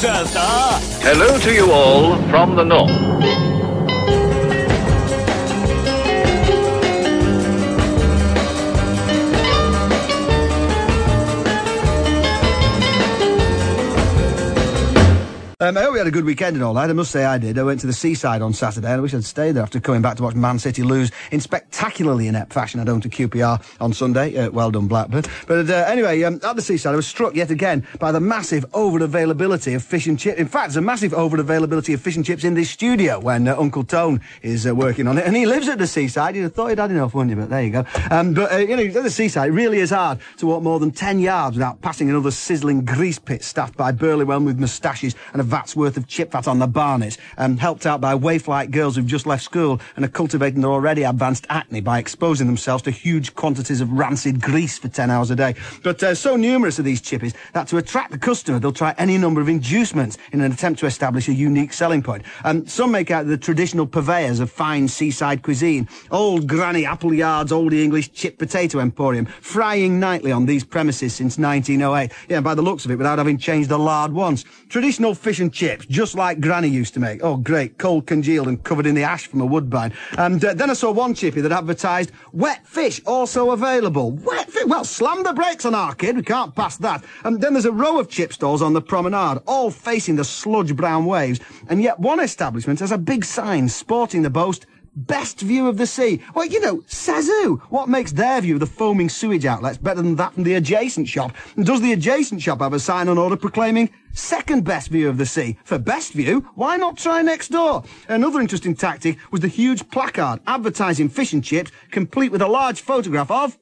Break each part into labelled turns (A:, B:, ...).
A: Manchester.
B: Hello to you all from the north.
C: I hope we had a good weekend and all that. I must say I did. I went to the Seaside on Saturday and I wish I'd stayed there after coming back to watch Man City lose in spectacularly inept fashion. I don't to QPR on Sunday. Well done, Blackburn. But anyway, at the Seaside I was struck yet again by the massive over-availability of fish and chips. In fact, there's a massive over-availability of fish and chips in this studio when Uncle Tone is working on it. And he lives at the Seaside. You'd have thought he'd had enough, wouldn't you? But there you go. You know, at the Seaside, it really is hard to walk more than 10 yards without passing another sizzling grease pit staffed by burly men with moustaches and a vat's worth of chip fat on the barnet, helped out by waif-like girls who've just left school and are cultivating their already advanced acne by exposing themselves to huge quantities of rancid grease for 10 hours a day. But so numerous are these chippies that to attract the customer, they'll try any number of inducements in an attempt to establish a unique selling point. Some make out the traditional purveyors of fine seaside cuisine, old Granny Appleyard's Oldie English chip potato emporium, frying nightly on these premises since 1908. Yeah, by the looks of it, without having changed the lard once. Traditional fish and chips, just like Granny used to make. Oh, great, cold congealed and covered in the ash from a woodbine. And then I saw one chippy that advertised wet fish also available. Wet fish? Well, slam the brakes on our kid, we can't pass that. And then there's a row of chip stalls on the promenade, all facing the sludge brown waves. And yet one establishment has a big sign sporting the boast, best view of the sea. Well, you know, says who? What makes their view of the foaming sewage outlets better than that from the adjacent shop? And does the adjacent shop have a sign on order proclaiming second best view of the sea? For best view, why not try next door? Another interesting tactic was the huge placard advertising fish and chips, complete with a large photograph of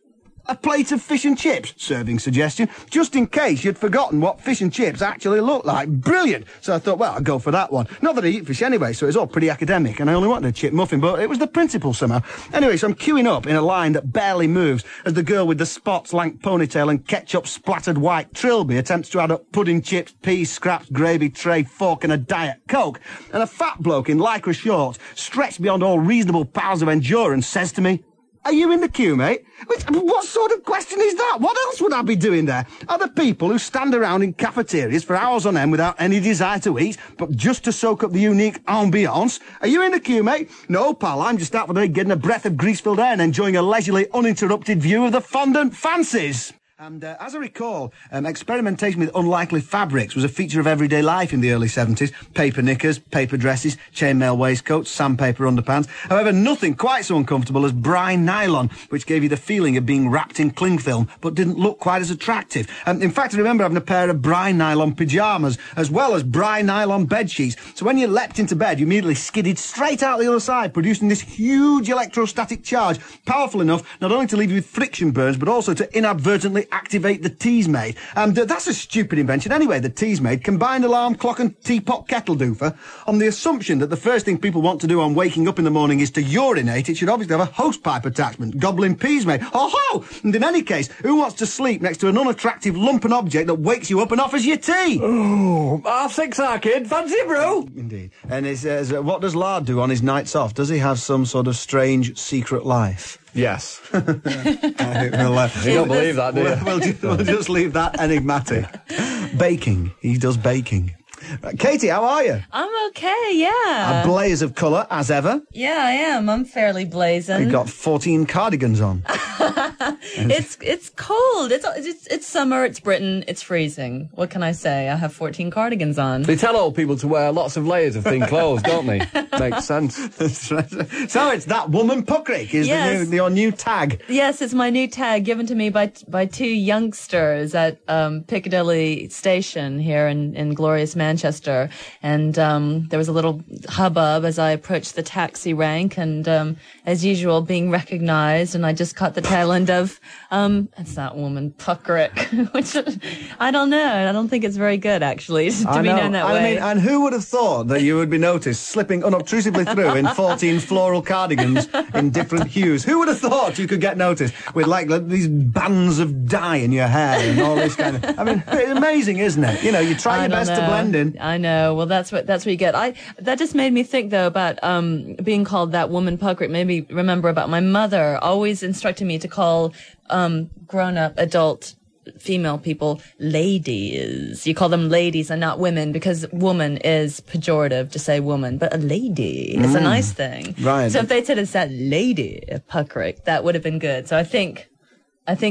C: a plate of fish and chips, serving suggestion, just in case you'd forgotten what fish and chips actually look like. Brilliant! So I thought, well, I'll go for that one. Not that I eat fish anyway, so it's all pretty academic, and I only wanted a chip muffin, but it was the principle somehow. Anyway, so I'm queuing up in a line that barely moves as the girl with the spots, lank ponytail and ketchup-splattered white trilby attempts to add up pudding, chips, peas, scraps, gravy, tray, fork and a Diet Coke. And a fat bloke in lycra shorts, stretched beyond all reasonable powers of endurance, says to me, "Are you in the queue, mate?" What sort of question is that? What else would I be doing there? Are there people who stand around in cafeterias for hours on end without any desire to eat, but just to soak up the unique ambience? Are you in the queue, mate? No, pal, I'm just out for the day getting a breath of grease-filled air and enjoying a leisurely, uninterrupted view of the fondant fancies. And as I recall, experimentation with unlikely fabrics was a feature of everyday life in the early 70s. Paper knickers, paper dresses, chainmail waistcoats, sandpaper underpants. However, nothing quite so uncomfortable as brine nylon, which gave you the feeling of being wrapped in cling film, but didn't look quite as attractive. In fact, I remember having a pair of brine nylon pyjamas, as well as brine nylon bed sheets. So when you leapt into bed, you immediately skidded straight out the other side, producing this huge electrostatic charge, powerful enough not only to leave you with friction burns, but also to inadvertently activate the Teasmaid. And that's a stupid invention anyway, the Teasmaid, combined alarm clock and teapot kettle doofer. On the assumption that the first thing people want to do on waking up in the morning is to urinate, it should obviously have a hosepipe attachment, goblin Peasmaid. Oh-ho! And in any case, who wants to sleep next to an unattractive lumpen object that wakes you up and offers you tea?
D: Oh, 6:30, our kid. Fancy it, bro?
C: Indeed. And what does Lard do on his nights off? Does he have some sort of strange secret life?
D: Yes.
C: You
D: don't believe that, do you?
C: We'll just leave that enigmatic. Baking. He does baking. Katie, how are you?
E: I'm okay, yeah.
C: A blaze of colour, as ever.
E: Yeah, I am. I'm fairly blazing.
C: You've got 14 cardigans on.
E: It's cold. It's summer, it's Britain, it's freezing. What can I say? I have 14 cardigans on.
D: They tell old people to wear lots of layers of thin clothes, don't they? Makes sense.
C: So it's that woman Puckrik is your new tag.
E: Yes, it's my new tag given to me by two youngsters at Piccadilly Station here in glorious Manchester. And there was a little hubbub as I approached the taxi rank, and as usual, being recognised, and I just caught the tail end of it's that woman Puckrik, which I don't know. I don't think it's very good actually to be known that way.
C: I mean, and who would have thought that you would be noticed slipping unobtrusively through in 14 floral cardigans in different hues? Who would have thought you could get noticed with like these bands of dye in your hair and all this kind of? I mean, it's amazing, isn't it? You know, you try your best to blend in.
E: I know. Well, that's what you get. That just made me think though about being called that woman Puckrik. Made me remember about my mother always instructing me to call grown-up adult female people ladies. You call them ladies and not women because woman is pejorative to say woman, but a lady is a nice thing.
C: Right.
E: So if they said lady Puckrik, that would have been good. So I think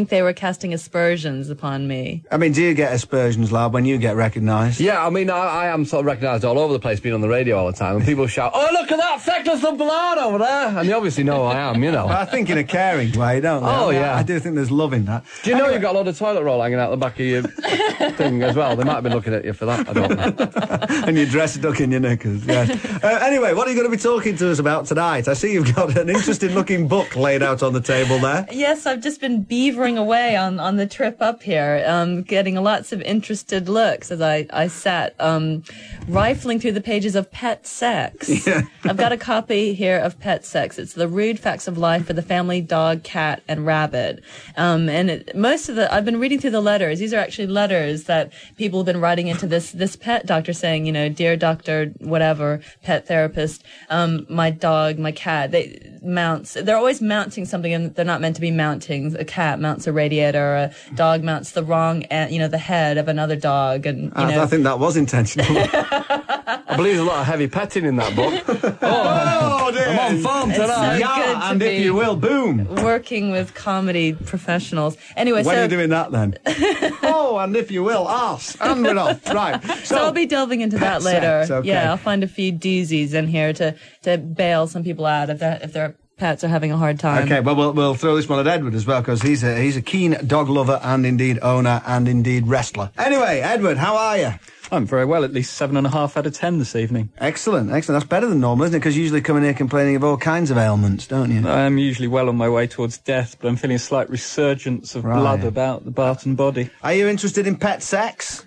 E: they were casting aspersions upon me.
C: I mean, do you get aspersions, Lard, when you get recognised?
D: Yeah, I mean, I am sort of recognised all over the place, being on the radio all the time, and people shout, "Oh, look at that feckless little Lard over there!" And you obviously know who I am, you know.
C: I think in a caring way, don't they?
D: Oh, yeah.
C: I do think there's love in that.
D: Do you know you've got a lot of toilet roll hanging out the back of your thing as well? They might have been looking at you for that, I don't know.
C: And your dress duck in your knickers, yes. Anyway, what are you going to be talking to us about tonight? I see you've got an interesting-looking book laid out on the table there.
E: Yes, I've just been beavering away on the trip up here, getting lots of interested looks as I sat rifling through the pages of Pet Sex.
C: Yeah.
E: I've got a copy here of Pet Sex. It's the rude facts of life for the family, dog, cat, and rabbit. I've been reading through the letters. These are actually letters that people have been writing into this pet doctor saying, dear doctor, whatever, pet therapist, my dog, my cat, they're always mounting something, and they're not meant to be mounting. A cat mounts a radiator, or a dog mounts the wrong, the head of another dog, and
C: I think that was intentional.
D: I believe there's a lot of heavy petting in that book.
C: Oh, dear.
D: I'm on form
E: It's
D: tonight.
E: so good to
C: and if
E: be
C: you will, boom.
E: working with comedy professionals. Anyway,
C: When are you doing that then? Oh, and if you will, arse. And we're off. Right.
E: So I'll be delving into that later.
C: Sex, okay.
E: Yeah, I'll find a few doozies in here to bail some people out if their pets are having a hard time.
C: Okay, well, we'll throw this one at Edward as well, because he's a keen dog lover and indeed owner and indeed wrestler. Anyway, Edward, how are you?
A: I'm very well, at least 7.5 out of 10 this evening.
C: Excellent. That's better than normal, isn't it? Because you usually come in here complaining of all kinds of ailments, don't you?
A: I am usually well on my way towards death, but I'm feeling a slight resurgence of blood about the Barton body.
C: Are you interested in pet sex?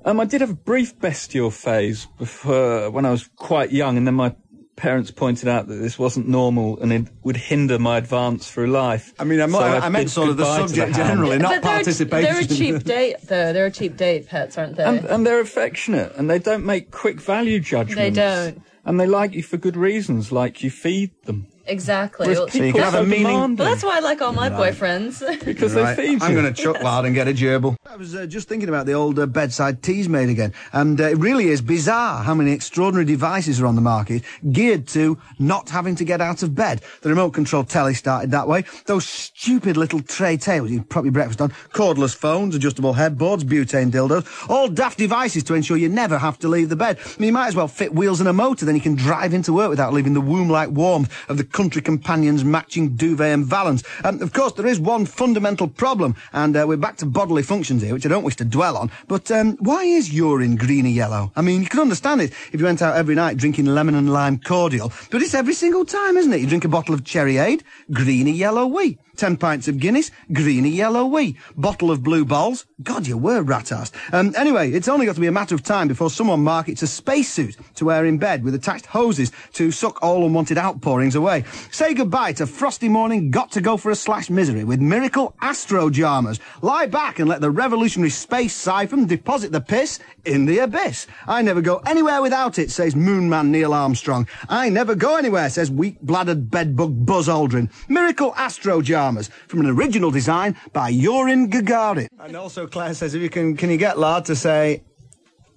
A: I did have a brief bestial phase before, when I was quite young, and then my parents pointed out that this wasn't normal and it would hinder my advance through life.
C: I mean, I meant sort of the subject generally, not participation.
E: They're a cheap date, though. They're a cheap date, pets, aren't they?
A: And they're affectionate, and they don't make quick value judgments.
E: They don't.
A: And they like you for good reasons, like you feed them.
E: Exactly.
A: Whereas
C: So you
A: people
C: can have a
A: are so
C: meaning-
A: demanding.
E: Well, that's why I like all my boyfriends.
A: Because
C: Right.
A: they feed you.
C: I'm going to chuck Lard and get a gerbil. I was just thinking about the old bedside Teasmaid again, and it really is bizarre how many extraordinary devices are on the market geared to not having to get out of bed. The remote control telly started that way. Those stupid little tray tables you prop your breakfast on, cordless phones, adjustable headboards, butane dildos, all daft devices to ensure you never have to leave the bed. I mean, you might as well fit wheels and a motor, then you can drive into work without leaving the womb-like warmth of the country companion's matching duvet and valance. Of course, there is one fundamental problem, and we're back to bodily functions here, which I don't wish to dwell on, but why is urine greeny yellow? I mean, you can understand it if you went out every night drinking lemon and lime cordial, but it's every single time, isn't it? You drink a bottle of Cherryade, greeny yellow wee. 10 pints of Guinness, greeny yellow wee. Bottle of Blue Balls, God, you were rat-assed. Anyway, it's only got to be a matter of time before someone markets a spacesuit to wear in bed with attached hoses to suck all unwanted outpourings away. Say goodbye to frosty morning got-to-go-for-a-slash misery with miracle Astro jammers. Lie back and let the revolutionary space siphon deposit the piss in the abyss. I never go anywhere without it, says Moonman Neil Armstrong. I never go anywhere, says weak-bladdered bedbug Buzz Aldrin. Miracle Astro jammers from an original design by Yuri Gagarin. And also Claire says, if you can you get Lard to say,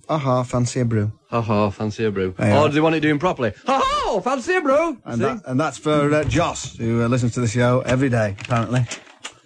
C: aha, fancy a brew?
D: Ha-ha, fancy a brew.
C: Yeah.
D: Or do they want it doing properly? Ha-ha, fancy a brew!
C: And that's for Joss, who listens to the show every day, apparently.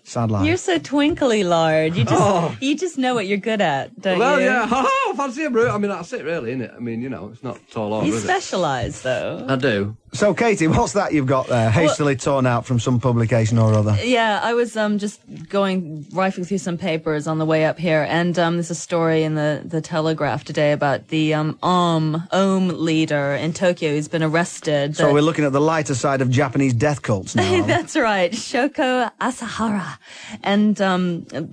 C: Sad life.
E: You're so twinkly, Lard. You just know what you're good at, don't
D: Well,
E: you?
D: yeah, ha-ha, fancy a brew. I mean, that's it, really, isn't it? I mean, it's not tall over,
E: You
D: is it?
E: specialise, though.
D: I do.
C: So, Katie, what's that you've got there? Hastily torn out from some publication or other.
E: Yeah, I was just rifling through some papers on the way up here, and there's a story in the Telegraph today about the Ohm leader in Tokyo who's been arrested.
C: So we're looking at the lighter side of Japanese death cults now.
E: That's right, Shoko Asahara. And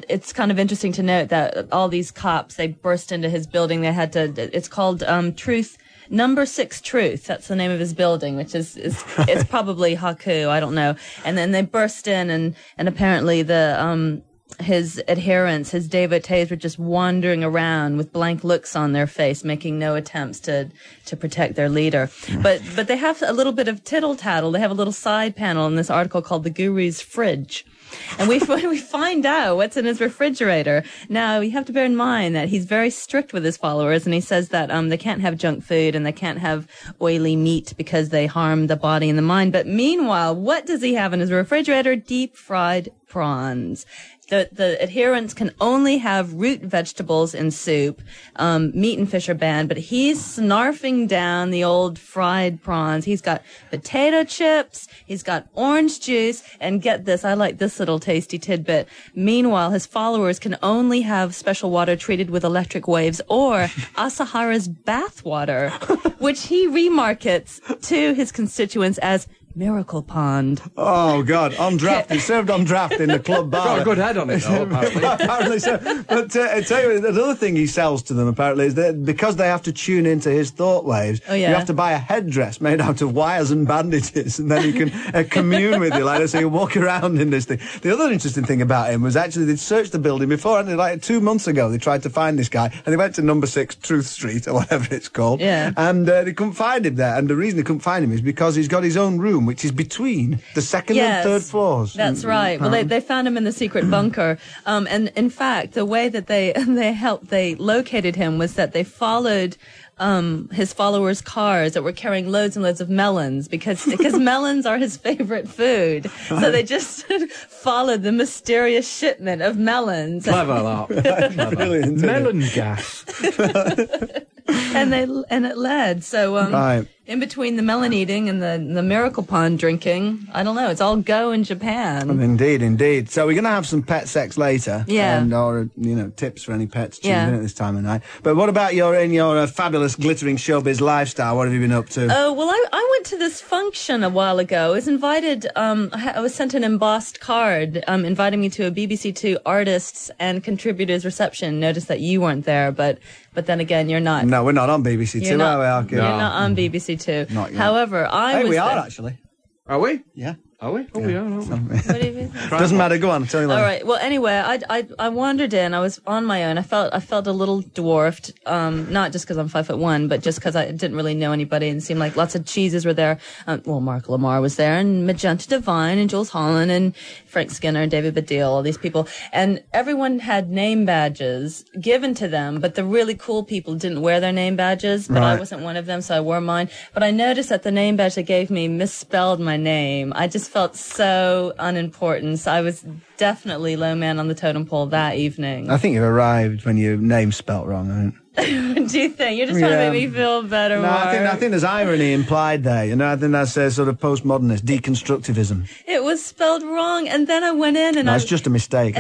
E: it's kind of interesting to note that all these cops, they burst into his building. They had to, it's called Number 6 Truth. That's the name of his building, which is it's probably Haku, I don't know. And then they burst in, and apparently his adherents, his devotees, were just wandering around with blank looks on their face, making no attempts to protect their leader. But they have a little bit of tittle tattle. They have a little side panel in this article called "The Guru's Fridge." And we find out what's in his refrigerator. Now, you have to bear in mind that he's very strict with his followers, and he says that they can't have junk food and they can't have oily meat because they harm the body and the mind. But meanwhile, what does he have in his refrigerator? Deep fried prawns. The adherents can only have root vegetables in soup. Meat and fish are banned, but he's snarfing down the old fried prawns. He's got potato chips. He's got orange juice. And get this, I like this little tasty tidbit. Meanwhile, his followers can only have special water treated with electric waves or Asahara's bath water, which he remarkets to his constituents as Miracle Pond.
C: Oh, God. On draft. It's served on draft in the club bar.
D: Got a good head on it, though, apparently.
C: Apparently so. But I tell you, another thing he sells to them, apparently, is that because they have to tune into his thought waves, you have to buy a headdress made out of wires and bandages, and then he can commune with you like that, so you walk around in this thing. The other interesting thing about him was actually they'd searched the building before, and like 2 months ago, they tried to find this guy, and they went to number 6 Truth Street, or whatever it's called, and they couldn't find him there. And the reason they couldn't find him is because he's got his own room, which is between the second and third floors.
E: That's right. Well, they found him in the secret bunker. And in fact, the way that they located him was that they followed his followers' cars that were carrying loads and loads of melons because melons are his favorite food. So they just followed the mysterious shipment of melons.
D: Clever that.
C: Brilliant.
A: Melon gas.
E: And it led. So in between the melon eating and the Miracle Pond drinking, I don't know. It's all go in Japan.
C: Indeed. So we're going to have some pet sex later.
E: Yeah.
C: Or tips for any pets tuning in at this time of night. But what about your fabulous glittering showbiz lifestyle? What have you been up to?
E: Oh, well, I went to this function a while ago. I was invited, I was sent an embossed card inviting me to a BBC Two artists and contributors reception. Notice that you weren't there, but then again, you're not.
C: No, we're not on BBC Two, are we, Arky?
E: You're not on BBC Two.
C: Not yet.
E: However,
C: we are, actually.
D: Are we?
C: Yeah.
D: Are we? Oh, we are, aren't we?
E: What do you mean?
C: Doesn't matter. Go on. I'll tell you later.
E: All right. Well, anyway, I wandered in. I was on my own. I felt a little dwarfed. Not just because I'm 5'1", but just because I didn't really know anybody, and it seemed like lots of cheeses were there. Mark Lamar was there, and Magenta Devine, and Jules Holland, and Frank Skinner, and David Baddiel, all these people, and everyone had name badges given to them. But the really cool people didn't wear their name badges. But I wasn't one of them, so I wore mine. But I noticed that the name badge they gave me misspelled my name. I just felt so unimportant. So I was definitely low man on the totem pole that evening.
C: I think you arrived when your name's spelt wrong, I think.
E: Do you think? You're just trying to make me feel better.
C: No,
E: Mark.
C: I think there's irony implied there. I think that's sort of postmodernist deconstructivism.
E: It was spelled wrong, and then I went in and
C: it's just a mistake.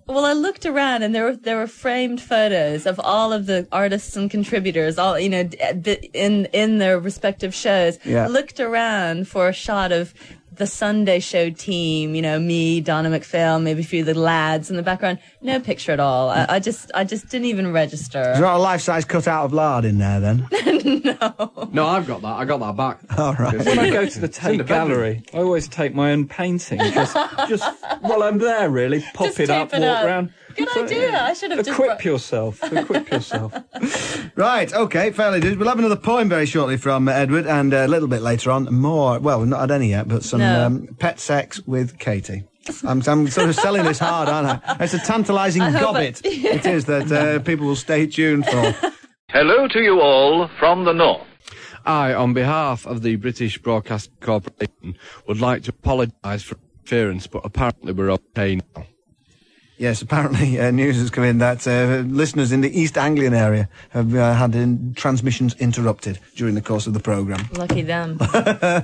E: Well, I looked around, and there were framed photos of all of the artists and contributors, all in their respective shows.
C: Yeah.
E: Looked around for a shot of the Sunday show team, me, Donna McPhail, maybe a few of the lads in the background. No picture at all. I just didn't even register.
C: Is there not a life-size cutout of Lard in there, then?
D: No, I've got that. I got that back.
C: All right.
A: When I go to the Tate Gallery, I always take my own painting. Just while I'm there, really. Pop
E: Just
A: it up,
E: tape it
A: walk
E: up.
A: around.
E: Good idea. I should have
A: Equip yourself.
C: Right, okay, fairly good. We'll have another poem very shortly from Edward, and a little bit later on, more, well, we've not had any yet, but some pet sex with Katie. I'm sort of selling this hard, aren't I? It's a tantalising gobbet. It is that people will stay tuned for.
B: Hello to you all from the north.
D: I, on behalf of the British Broadcasting Corporation, would like to apologise for interference, but apparently we're okay now.
C: Yes, apparently news has come in that listeners in the East Anglian area have had transmissions interrupted during the course of the programme.
E: Lucky them.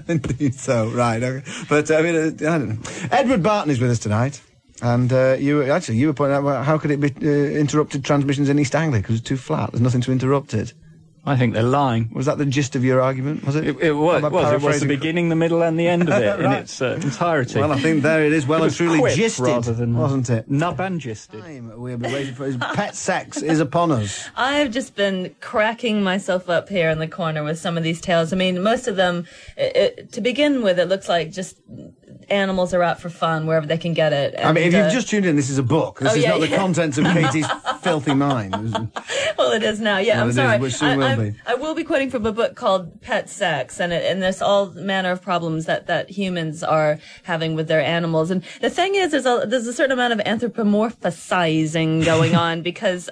C: Indeed so, right. Okay. But, I don't know. Edward Barton is with us tonight. And you were pointing out, well, how could it be interrupted transmissions in East Anglia? Because it's too flat. There's nothing to interrupt it.
A: I think they're lying.
C: Was that the gist of your argument, was it?
A: It was. It was the beginning, the middle, and the end of it in its entirety.
C: Well, I think there it is, well and truly gisted,
A: rather than
C: wasn't it?
A: Nub and gisted.
C: We'll be waiting for his pet sex is upon us.
E: I've just been cracking myself up here in the corner with some of these tales. I mean, most of them, to begin with, it looks like just animals are out for fun wherever they can get it. And,
C: I mean, if you've just tuned in, this is a book. This is not the contents of Katie's filthy mind.
E: Well, it is now. Yeah,
C: Well,
E: I'm
C: it
E: sorry.
C: is, which soon will be.
E: I will be quoting from a book called Pet Sex, and there's all manner of problems that humans are having with their animals. And the thing is, there's a certain amount of anthropomorphizing going on because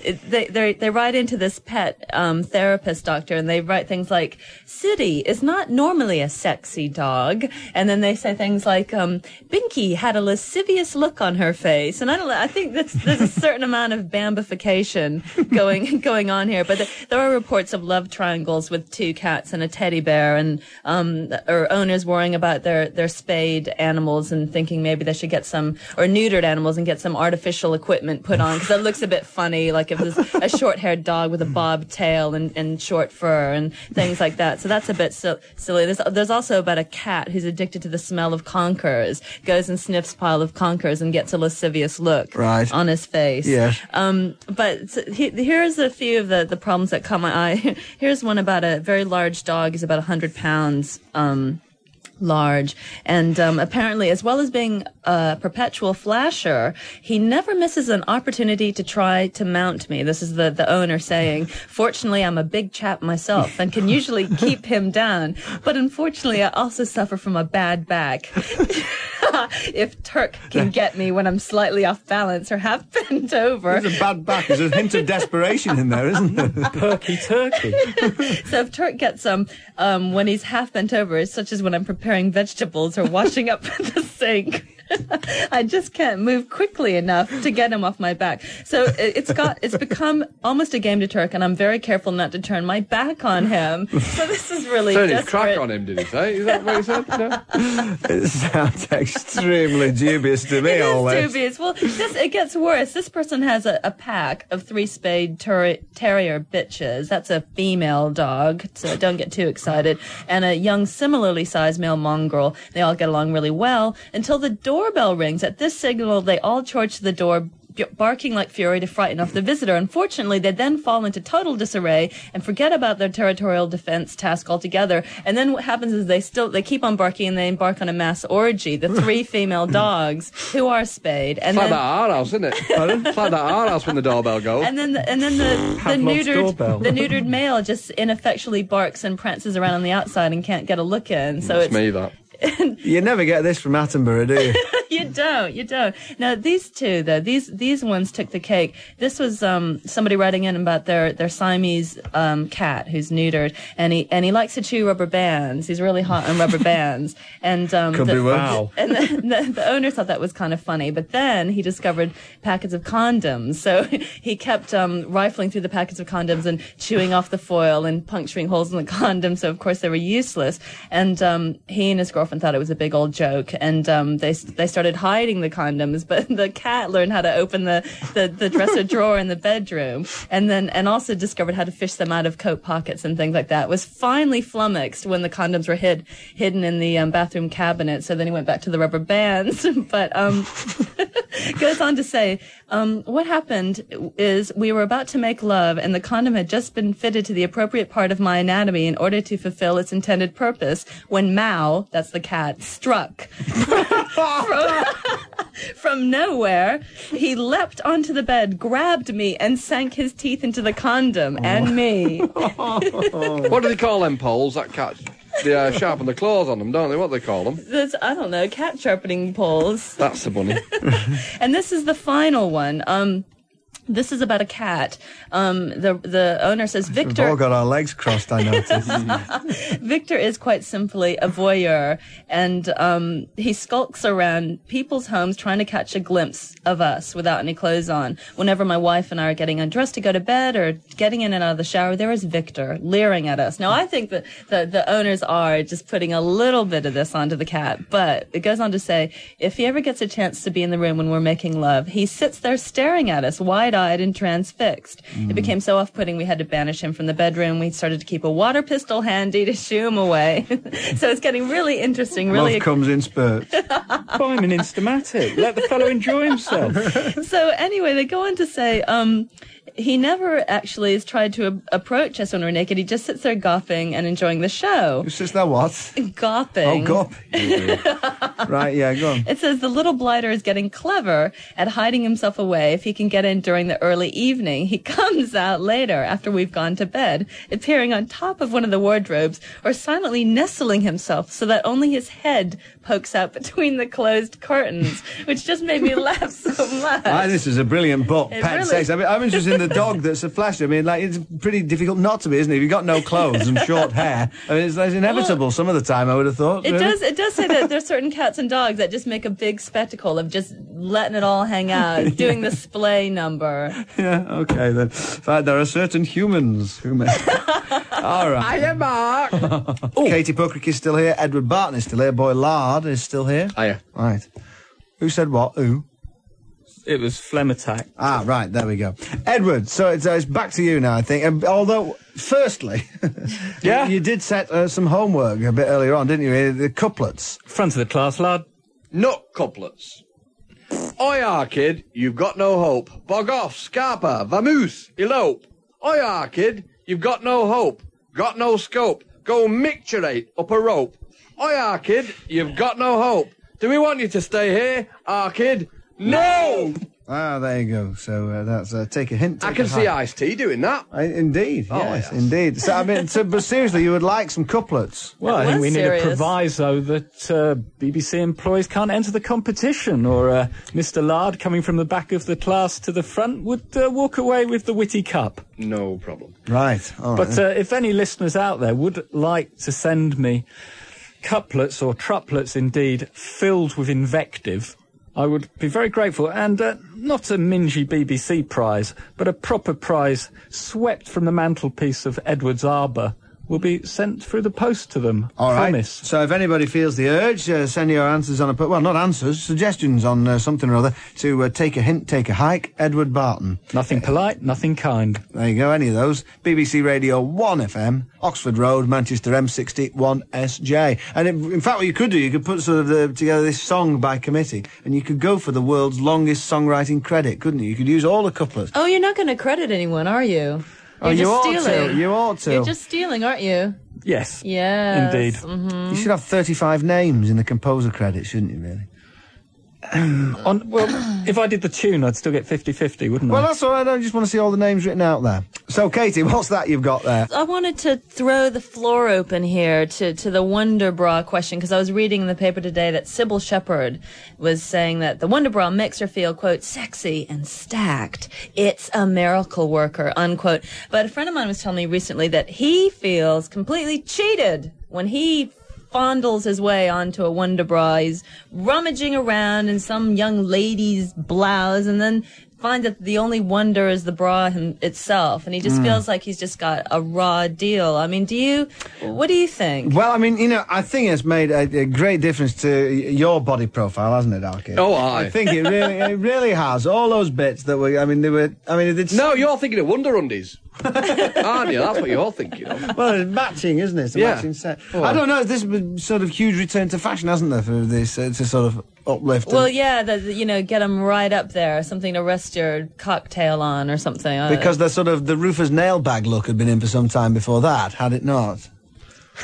E: they write into this pet therapist doctor, and they write things like, City is not normally a sexy dog, and then they say things like, Binky had a lascivious look on her face, and I think there's a certain amount of bambification going on here. But there are reports of love triangles with two cats and a teddy bear, and or owners worrying about their spayed animals and thinking maybe they should get some, or neutered animals and get some artificial equipment put on because that looks a bit funny, like if there's a short-haired dog with a bob tail and short fur and things like that. So that's a bit silly. There's also about a cat who's addicted to the smell of conkers, goes and sniffs a pile of conkers and gets a lascivious look on his face.
C: Yes.
E: But here's a few of the problems that caught my eye. Here's one about a very large dog. He's about 100 pounds. Large, and apparently, as well as being a perpetual flasher, he never misses an opportunity to try to mount me. This is the owner saying, fortunately, I'm a big chap myself and can usually keep him down, but unfortunately, I also suffer from a bad back. If Turk can get me when I'm slightly off balance or half bent over.
C: There's a bad back. There's a hint of desperation in there, isn't there?
A: Perky turkey.
E: So if Turk gets when he's half bent over, such as when I'm preparing vegetables or washing up the sink, I just can't move quickly enough to get him off my back. So it's become almost a game to Turk, and I'm very careful not to turn my back on him. So this is really
D: Turn his
E: desperate.
D: crack on him, did he say? Is that what he said? No?
C: It sounds extremely dubious to me,
E: It
C: all
E: is
C: this.
E: dubious. Well, it gets worse. This person has a pack of 3 spayed terrier bitches. That's a female dog, so don't get too excited. And a young, similarly sized male mongrel. They all get along really well until the doorbell rings. At this signal, they all charge to the door, barking like fury to frighten off the visitor. Unfortunately, they then fall into total disarray and forget about their territorial defense task altogether. And then what happens is they keep on barking and they embark on a mass orgy. The 3 female dogs who are spayed. And
D: It's like
E: then,
D: that at our house, isn't it? It's like that at our house when the doorbell goes.
E: and then the
A: Pavlov's doorbell.
E: neutered male just ineffectually barks and prances around on the outside and can't get a look in. So
D: It's me, that.
C: You never get this from Attenborough, do you?
E: You don't. Now, these two, though, these ones took the cake. This was somebody writing in about their Siamese cat who's neutered, and he likes to chew rubber bands. He's really hot on rubber bands. And
C: Could be worse.
A: Wow.
E: And the owner thought that was kind of funny, but then he discovered packets of condoms. So he kept rifling through the packets of condoms and chewing off the foil and puncturing holes in the condoms. So of course they were useless. And he and his girlfriend thought it was a big old joke, and they started hiding the condoms. But the cat learned how to open the dresser drawer in the bedroom, and also discovered how to fish them out of coat pockets and things like that. Was finally flummoxed when the condoms were hidden in the bathroom cabinet. So then he went back to the rubber bands. But goes on to say, what happened is we were about to make love, and the condom had just been fitted to the appropriate part of my anatomy in order to fulfill its intended purpose when Mao, that's the cat, struck. From nowhere, he leapt onto the bed, grabbed me, and sank his teeth into the condom and me.
D: What do they call them poles that cat? They sharpen the claws on them, don't they? What do they call them?
E: I don't know, cat sharpening poles.
D: That's the bunny.
E: And this is the final one. This is about a cat. The owner says
C: We've
E: Victor.
C: all got our legs crossed, I noticed.
E: Victor is quite simply a voyeur, and he skulks around people's homes trying to catch a glimpse of us without any clothes on. Whenever my wife and I are getting undressed to go to bed or getting in and out of the shower, there is Victor leering at us. Now, I think that the owners are just putting a little bit of this onto the cat, but it goes on to say, if he ever gets a chance to be in the room when we're making love, he sits there staring at us, wide-eyed and transfixed. It became so off-putting we had to banish him from the bedroom. We started to keep a water pistol handy to shoo him away. So it's getting really interesting. Really,
C: Love comes in spurts.
A: Buy him an Instamatic. Let the fellow enjoy himself.
E: So anyway, they go on to say, he never actually has tried to approach us when we're naked. He just sits there gawping and enjoying the show.
C: It's just that what?
E: Gawping.
C: Oh, gop. Right, yeah, go on.
E: It says the little blighter is getting clever at hiding himself away if he can get in during during the early evening, he comes out later after we've gone to bed, appearing on top of one of the wardrobes or silently nestling himself so that only his head pokes out between the closed curtains, which just made me laugh so much.
C: This is a brilliant book,
E: It
C: Pet
E: really-
C: Sex. I mean, I'm interested in the dog that's a flash. I mean, like, it's pretty difficult not to be, isn't it? If you've got no clothes and short hair, I mean, it's inevitable some of the time, I would have thought.
E: It
C: really.
E: does say that there's certain cats and dogs that just make a big spectacle of just letting it all hang out, doing the splay number.
C: Yeah, okay then. In fact, there are certain humans who may... All right.
D: Hiya, Mark.
C: Katie Puckrik is still here. Edward Barton is still here. Boy Lard is still here.
D: Hiya.
C: Right. Who said what? Who?
A: It was phlegm attack.
C: Ah, right, there we go. Edward, so it's back to you now, I think. Although, firstly,
A: Yeah?
C: you did set some homework a bit earlier on, didn't you? The couplets.
A: Front of the class, lad.
D: Nut couplets. Oi, kid, you've got no hope. Bog off, scarper, vamoose, elope. Oi, kid, you've got no hope. Got no scope. Go micturate up a rope. Oi, kid, you've got no hope. Do we want you to stay here, kid? No!
C: Ah, there you go. So that's take a hint.
D: I
C: take
D: can
C: a
D: see
C: hike.
D: Ice-T doing that.
C: Indeed,
D: Oh,
C: yes,
D: yes.
C: indeed. So, I mean, but seriously, you would like some couplets.
A: Well, I think
E: was
A: we
E: serious.
A: need a proviso that BBC employees can't enter the competition, or Mr. Lard, coming from the back of the class to the front, would walk away with the witty cup.
D: No problem.
C: Right, all right.
A: But if any listeners out there would like to send me couplets, or truplets indeed, filled with invective, I would be very grateful. And not a mingy BBC prize, but a proper prize swept from the mantelpiece of Edward's arbour will be sent through the post to them.
C: All right.
A: Promise.
C: So if anybody feels the urge, send your answers on well, not answers, suggestions on something or other to take a hint, take a hike. Edward Barton.
A: Nothing polite, nothing kind.
C: There you go. Any of those. BBC Radio 1 FM, Oxford Road, Manchester M60 1SJ. And in fact, what you could do, you could put sort of together this song by committee, and you could go for the world's longest songwriting credit, couldn't you? You could use all the couplets.
E: Oh, you're not going to credit anyone, are you? You're
C: you
E: just
C: ought
E: stealing.
C: to. You ought to.
E: You're just stealing, aren't you?
A: Yes.
E: Yes.
A: Indeed.
E: Mm-hmm.
C: You should have 35 names in the composer credit, shouldn't you, really?
A: Well, if I did the tune, I'd still get 50-50, wouldn't
C: Well,
A: I?
C: that's all right. I just want to see all the names written out there. So, Katie, what's that you've got there?
E: I wanted to throw the floor open here to the Wonderbra question, because I was reading in the paper today that Sybil Shepherd was saying that the Wonderbra makes her feel, quote, sexy and stacked. It's a miracle worker, unquote. But a friend of mine was telling me recently that he feels completely cheated when he fondles his way onto a Wonderbra. He's rummaging around in some young lady's blouse and then finds that the only wonder is the bra itself, and he just feels like he's just got a raw deal. I mean, what do you think?
C: Well, I mean, I think it's made a great difference to your body profile, hasn't it, Alki?
D: Oh, aye.
C: I think it really has. All those bits that were,
D: No, you're thinking of Wonder Undies. Aren't you? That's what you're thinking of.
C: Well, it's matching, isn't it? It's a
D: Yeah.
C: matching set.
D: Oh.
C: I don't know, this been sort of huge return to fashion, hasn't there, for this, to sort of uplift?
E: Well, yeah, get them right up there, something to rest your cocktail on or something.
C: Because the sort of the Rufus nail bag look had been in for some time before that, had it not?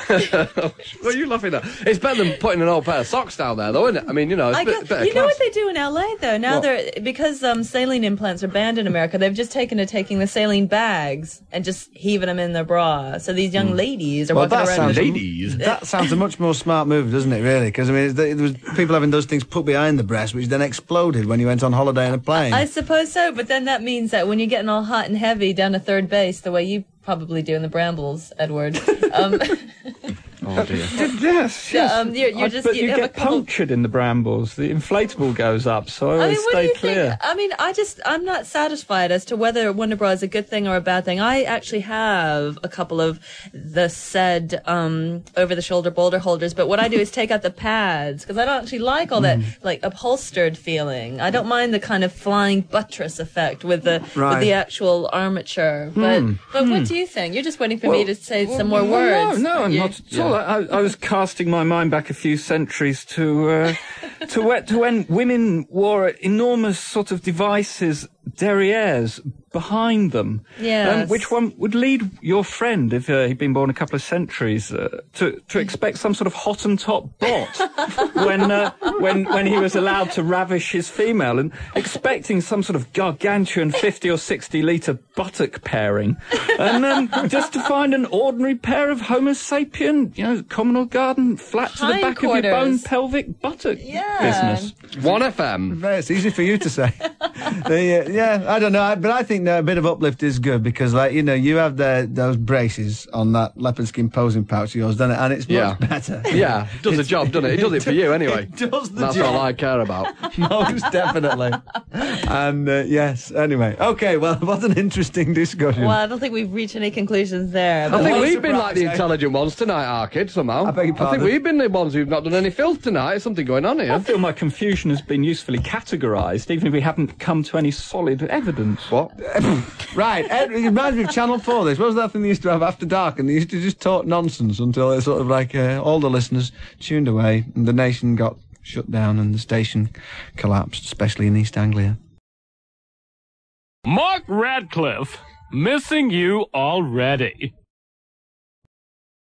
D: What are you laughing at? It's better than putting an old pair of socks down there, though, isn't it? I mean, it's
E: I
D: a
E: guess,
D: bit better
E: you know
D: class.
E: what they do in LA though? Now
C: What?
E: because saline implants are banned in America, they've just taken to taking the saline bags and just heaving them in their bra. So these young ladies are
C: Well,
E: walking
C: that
E: around.
C: sounds
E: with-
D: Ladies.
C: That sounds a much more smart move, doesn't it, really? Because, I mean, there was people having those things put behind the breast, which then exploded when you went on holiday in a plane.
E: I suppose so, but then that means that when you're getting all hot and heavy down to third base, the way you probably do in the Brambles, Edward,
D: Oh, dear.
A: Yes,
E: you're just
A: but you
E: have a
A: get
E: couple.
A: punctured in the brambles. The inflatable goes up, so I always
E: What do
A: stay
E: you
A: clear.
E: think? I mean, I'm not satisfied as to whether Wonderbra is a good thing or a bad thing. I actually have a couple of the said over-the-shoulder boulder holders, but what I do is take out the pads, because I don't actually like all that like upholstered feeling. I don't mind the kind of flying buttress effect with the actual armature. But what do you think? You're just waiting for me to say some more words.
A: No,
E: You-
A: not at all. I was casting my mind back a few centuries to when women wore enormous sort of devices derrieres behind them.
E: Yes.
A: Which one would lead your friend, if he'd been born a couple of centuries, to expect some sort of Hottentot bot when he was allowed to ravish his female, and expecting some sort of gargantuan 50 or 60 litre buttock pairing, and just to find an ordinary pair of Homo sapien, communal garden, flat to the back of your bone pelvic buttock business.
D: 1FM.
C: It's easy for you to say. I don't know, but I think a bit of uplift is good because, you have those braces on that leopard skin posing pouch of yours, doesn't it? And it's much better.
D: Yeah, it does the job, doesn't it? It does it for you anyway.
C: It does the
D: That's
C: job.
D: all I care about.
C: Most definitely. And yes, anyway. Okay, well, what an interesting discussion.
E: Well, I don't think we've reached any conclusions there.
D: I think
C: I'm
D: we've been like the
C: surprised,
D: intelligent ones tonight, our kids, somehow.
C: I beg your
D: I
C: pardon?
D: think we've been the ones who've not done any filth tonight. There's something going on
A: I
D: here.
A: feel my confusion has been usefully categorised, even if we haven't come to any solid evidence.
D: What?
C: Right, it reminds me of Channel 4, this. What was that thing they used to have after dark? And they used to just talk nonsense until it sort of all the listeners tuned away and the nation got shut down and the station collapsed, especially in East Anglia.
F: Mark Radcliffe, missing you already.